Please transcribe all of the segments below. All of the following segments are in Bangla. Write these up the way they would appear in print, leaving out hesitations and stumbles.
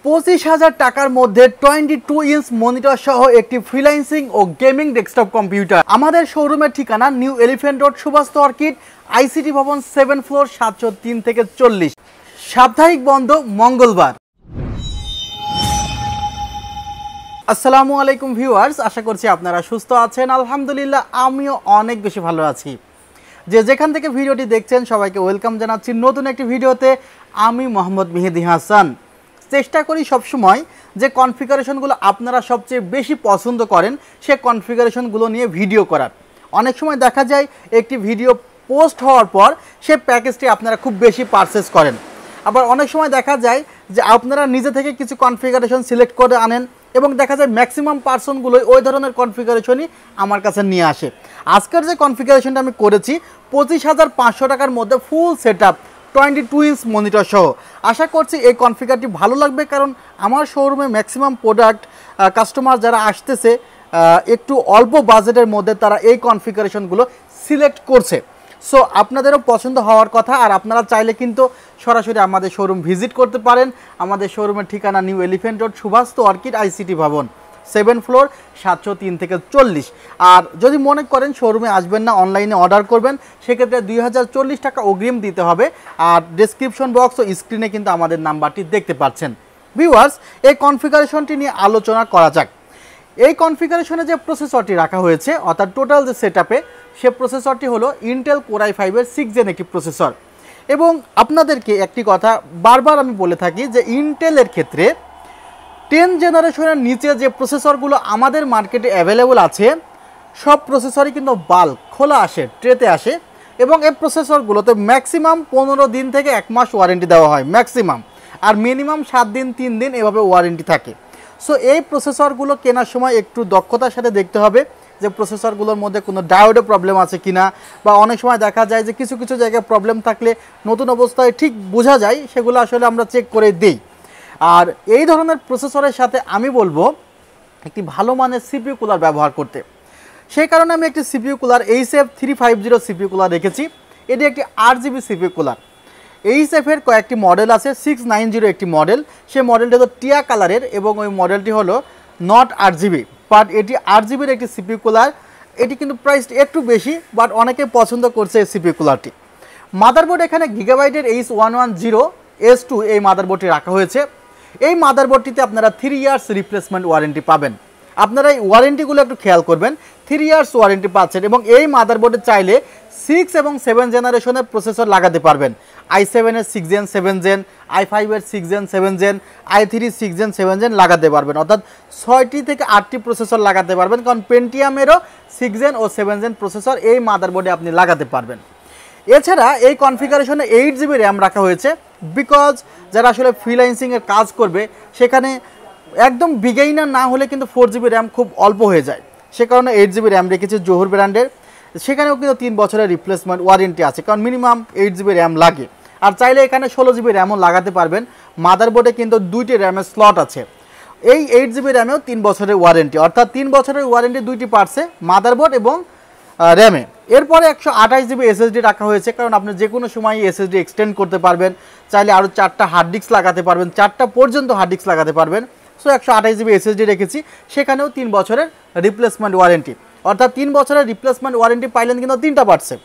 25,000 টাকার মধ্যে 22 ইঞ্চ মনিটর সহ একটি ফ্রিল্যান্সিং ও গেমিং ডেস্কটপ কম্পিউটার। আমাদের শোরুমের ঠিকানা new elephant road, Subhash orchid, ICT Bhaban, 7 floor, 703 থেকে 40। সাপ্তাহিক বন্ধ মঙ্গলবার। আসসালামু আলাইকুম ভিউয়ার্স, আশা করছি আপনারা সুস্থ আছেন। আলহামদুলিল্লাহ আমিও অনেক বেশি ভালো আছি। যেখান থেকে ভিডিওটি দেখছেন সবাইকে ওয়েলকাম জানাচ্ছি নতুন একটি ভিডিওতে। আমি মোহাম্মদ মেহেদি হাসান। চেষ্টা করি সবসময় যে কনফিগারেশনগুলো আপনারা সবচেয়ে বেশি পছন্দ করেন সে কনফিগারেশনগুলো নিয়ে ভিডিও করার। অনেক সময় দেখা যায় একটি ভিডিও পোস্ট হওয়ার পর সে প্যাকেজটি আপনারা খুব বেশি পারচেস করেন, আবার অনেক সময় দেখা যায় যে আপনারা নিজে থেকে কিছু কনফিগারেশন সিলেক্ট করে আনেন এবং দেখা যায় ম্যাক্সিমাম পার্সনগুলোই ওই ধরনের কনফিগারেশনই আমার কাছে নিয়ে আসে। আজকের যে কনফিগারেশনটা আমি করেছি 25,500 টাকার মধ্যে full set up 22 inch monitor সহ। আশা করছি এই কনফিগারটি ভালো লাগবে, কারণ আমার শোরুমে ম্যাক্সিমাম প্রোডাক্ট কাস্টমার যারা আসতেছে একটু অল্প বাজেটের মধ্যে তারা এই কনফিগারেশনগুলো সিলেক্ট করছে। সো আপনাদেরও পছন্দ হওয়ার কথা, আর আপনারা চাইলে কিন্তু সরাসরি আমাদের শোরুম ভিজিট করতে পারেন। আমাদের শোরুমের ঠিকানা new elephant road, Subhash orchid, ICT Bhaban, 7 floor, 703 থেকে 40। আর যদি মনে করেন শোরুমে আসবেন না, অনলাইনে অর্ডার করবেন, সেক্ষেত্রে 2040 টাকা অগ্রিম দিতে হবে। আর ডেসক্রিপশন বক্স ও স্ক্রিনে কিন্তু আমাদের নাম্বারটি দেখতে পাচ্ছেন। ভিউয়ার্স, এই কনফিগারেশনটি নিয়ে আলোচনা করা যাক। এই কনফিগারেশনে যে প্রসেসরটি রাখা হয়েছে, অর্থাৎ টোটাল যে সেট আপে, সে প্রসেসরটি হলো ইন্টেল কোর i5 এর 6 জেন একটি প্রসেসর। এবং আপনাদেরকে একটি কথা বারবার আমি বলে থাকি যে ইন্টেলের ক্ষেত্রে 10 জেনারেশনের নিচে যে প্রসেসরগুলো আমাদের মার্কেটে অ্যাভেলেবল আছে সব প্রসেসরই কিন্তু বাল্ক খোলা আসে, ট্রেতে আসে, এবং এই প্রসেসরগুলোতে ম্যাক্সিমাম 15 দিন থেকে 1 মাস ওয়ারেন্টি দেওয়া হয় ম্যাক্সিমাম, আর মিনিমাম 7 দিন 3 দিন এভাবে ওয়ারেন্টি থাকে। সো এই প্রসেসরগুলো কেনার সময় একটু দক্ষতার সাথে দেখতে হবে যে প্রসেসরগুলোর মধ্যে কোনো ডায়োডে প্রবলেম আছে কিনা, বা অনেক সময় দেখা যায় যে কিছু কিছু জায়গায় প্রবলেম থাকলে নতুন অবস্থায় ঠিক বোঝা যায়, সেগুলো আসলে আমরা চেক করে দিই। আর এই ধরনের প্রসেসরের সাথে আমি বলবো একটি ভালো মানের সিপিইউ কুলার ব্যবহার করতে। সেই কারণে আমি একটি CPU cooler HF350 CPU cooler রেখেছি। এটি একটি RGB সিপিইউ কুলার। HF এর কয়েকটি মডেল আছে, 690 একটি মডেল। সেই মডেলটি হলো টিয়া কালারের এবং ওই মডেলটি হলো নট RGB, বাট এটি RGBর একটি সিপিইউ কুলার। এটি কিন্তু প্রাইস একটু বেশি, বাট অনেকে পছন্দ করছে এই সিপিইউ কুলারটি। মাদারবোর্ড এখানে গিগাবাইটের H110S2 এই মাদারবোর্ডটি রাখা হয়েছে। এই মাদারবোর্ডটিতে আপনারা 3 ইয়ার্স রিপ্লেসমেন্ট ওয়ারেন্টি পাবেন। আপনারা এই ওয়ারেন্টিগুলো একটু খেয়াল করবেন, 3 ইয়ার্স ওয়ারেন্টি পাচ্ছেন। এবং এই মাদারবোর্ডে চাইলে 6 এবং 7 জেনারেশনের প্রসেসর লাগাতে পারবেন। i7 এর 6 জেন 7 জেন, i5 এর 6 gen 7 gen, i3 6 gen 7 gen লাগাতে পারবেন, অর্থাৎ 6টি থেকে 8টি প্রসেসর লাগাতে পারবেন। কারণ পেন্টিয়ামেরও 6 জেন ও 7 জেন প্রসেসর এই মাদারবোর্ডে আপনি লাগাতে পারবেন। এছাড়া এই কনফিগারেশনে 8 জিবি র্যাম রাখা হয়েছে, বিকজ যারা আসলে ফ্রিল্যান্সিংয়ের কাজ করবে সেখানে একদম বিগেইনার না হলে কিন্তু 4 জিবি র্যাম খুব অল্প হয়ে যায়। সে কারণে 8 জিবি র্যাম রেখেছে জহুর ব্র্যান্ডের। সেখানেও কিন্তু 3 বছরের রিপ্লেসমেন্ট ওয়ারেন্টি আছে, কারণ মিনিমাম 8 জিবি র্যাম লাগে। আর চাইলে এখানে 16 জিবি র্যামও লাগাতে পারবেন। মাদারবোর্ডে কিন্তু 2টি র্যামের স্লট আছে। এই 8 জিবি র্যামেও 3 বছরের ওয়ারেন্টি, অর্থাৎ 3 বছরের ওয়ারেন্টি 2টি পার্টসে, মাদারবোর্ড এবং র্যামে। এরপরে 128 জিবি এসএসডি রাখা হয়েছে, কারণ আপনি যে কোনো সময় এসএসডি এক্সটেন্ড করতে পারবেন। চাইলে আরও 4টা হার্ড ডিস্ক লাগাতে পারবেন, 4টা পর্যন্ত হার্ড ডিস্ক লাগাতে পারবেন। সো 128 জিবি এসএসডি রেখেছি, সেখানেও 3 বছরের রিপ্লেসমেন্ট ওয়ারেন্টি, অর্থাৎ 3 বছরের রিপ্লেসমেন্ট ওয়ারেন্টি পাইলেন কিন্তু 3টা পার্টসে।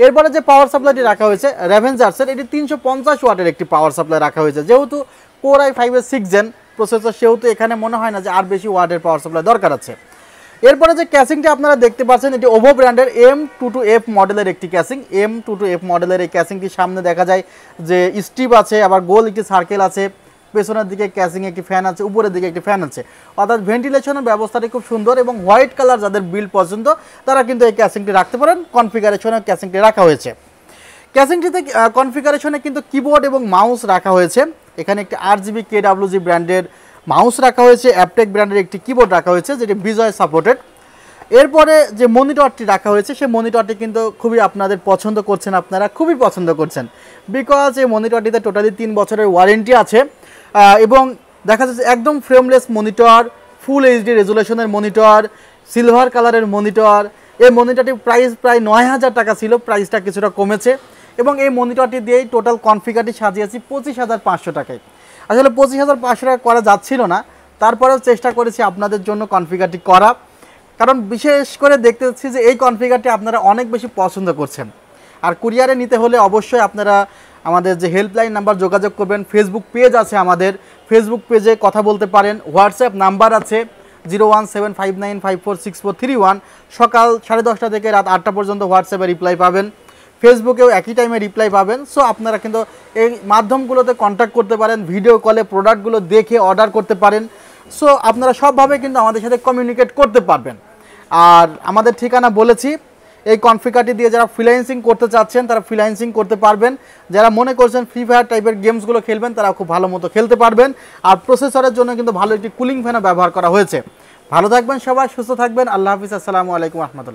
এরপরে যে পাওয়ার সাপ্লাইটি রাখা হয়েছে রেভেঞ্জার্সের, এটি 350 ওয়াটের একটি পাওয়ার সাপ্লাই রাখা হয়েছে। যেহেতু কোর i5 এর 6 জেন প্রসেসর, সেহেতু এখানে মনে হয় না যে আর বেশি ওয়াটের পাওয়ার সাপ্লাই দরকার আছে। এরপরে যে ক্যাসিংটি আপনারা দেখতে পাচ্ছেন, এটি ওভো ব্র্যান্ডের M22F মডেলের একটি ক্যাসিং। M22F মডেলের এই ক্যাসিংটি সামনে দেখা যায় যে স্ট্রিপ আছে, আবার গোল একটি সার্কেল আছে, পেছনের দিকে ক্যাসিং একটি ফ্যান আছে, উপরের দিকে একটি ফ্যান আছে, অর্থাৎ ভেন্টিলেশনের ব্যবস্থাটি খুব সুন্দর। এবং হোয়াইট কালার যাদের বিল পছন্দ তারা কিন্তু এই ক্যাসিংটি রাখতে পারেন। কনফিগারেশনে ক্যাসিংটি রাখা হয়েছে। ক্যাসিংটিতে কনফিগারেশনে কিন্তু কিবোর্ড এবং মাউস রাখা হয়েছে। এখানে একটি RGB KWG ব্র্যান্ডের মাউস রাখা হয়েছে, অ্যাপটেক ব্র্যান্ডের একটি কিবোর্ড রাখা হয়েছে যেটি বিজয় সাপোর্টেড। এরপরে যে মনিটরটি রাখা হয়েছে সেই মনিটরটি কিন্তু খুবই আপনাদের পছন্দ করছেন, আপনারা খুবই পছন্দ করছেন, বিকজ এই মনিটরটিতে টোটালি 3 বছরের ওয়ারেন্টি আছে। এবং দেখা যাচ্ছে একদম ফ্রেমলেস মনিটর, ফুল এইচডি রেজুলেশনের মনিটর, সিলভার কালারের মনিটর। এই মনিটরটির প্রাইস প্রায় 9,000 টাকা ছিল, প্রাইসটা কিছুটা কমেছে। এবং এই মনিটরটি দিয়েই টোটাল কনফিগারটি সাজিয়েছি 25,500 টাকায়। আসলে 25,500 টাকা করা যাচ্ছিল না, তারপরেও চেষ্টা করেছি আপনাদের জন্য কনফিগারটি করা, কারণ বিশেষ করে দেখতে পাচ্ছি যে এই কনফিগারটি আপনারা অনেক বেশি পছন্দ করছেন। আর কুরিয়ারে নিতে হলে অবশ্যই আপনারা আমাদের যে হেল্পলাইন নাম্বার যোগাযোগ করবেন, ফেসবুক পেজ আছে আমাদের, ফেসবুক পেজে কথা বলতে পারেন, হোয়াটসঅ্যাপ নাম্বার আছে 0175954641, সকাল 10:30 থেকে রাত 8টা পর্যন্ত হোয়াটসঅ্যাপে রিপ্লাই পাবেন, ফেসবুকেও একই টাইমে রিপ্লাই পাবেন। সো আপনারা কিন্তু এই মাধ্যমগুলোতে কন্ট্যাক্ট করতে পারেন, ভিডিও কলে প্রোডাক্টগুলো দেখে অর্ডার করতে পারেন। সো আপনারা সবভাবে কিন্তু আমাদের সাথে কমিউনিকেট করতে পারবেন। আর আমাদের ঠিকানা বলেছি, এই কনফিগারটি দিয়ে যারা ফ্রিল্যান্সিং করতে চাচ্ছেন তারা ফ্রিল্যান্সিং করতে পারবেন, যারা মনে করছেন ফ্রি ফায়ার টাইপের গেমসগুলো খেলবেন তারা খুব ভালো মতো খেলতে পারবেন। আর প্রসেসরের জন্য কিন্তু ভালো একটি কুলিং ফ্যানও ব্যবহার করা হয়েছে। ভালো থাকবেন সবাই, সুস্থ থাকবেন, আল্লাহ হাফিজ, আসসালামু আলাইকুম রহমতুল্লাহ।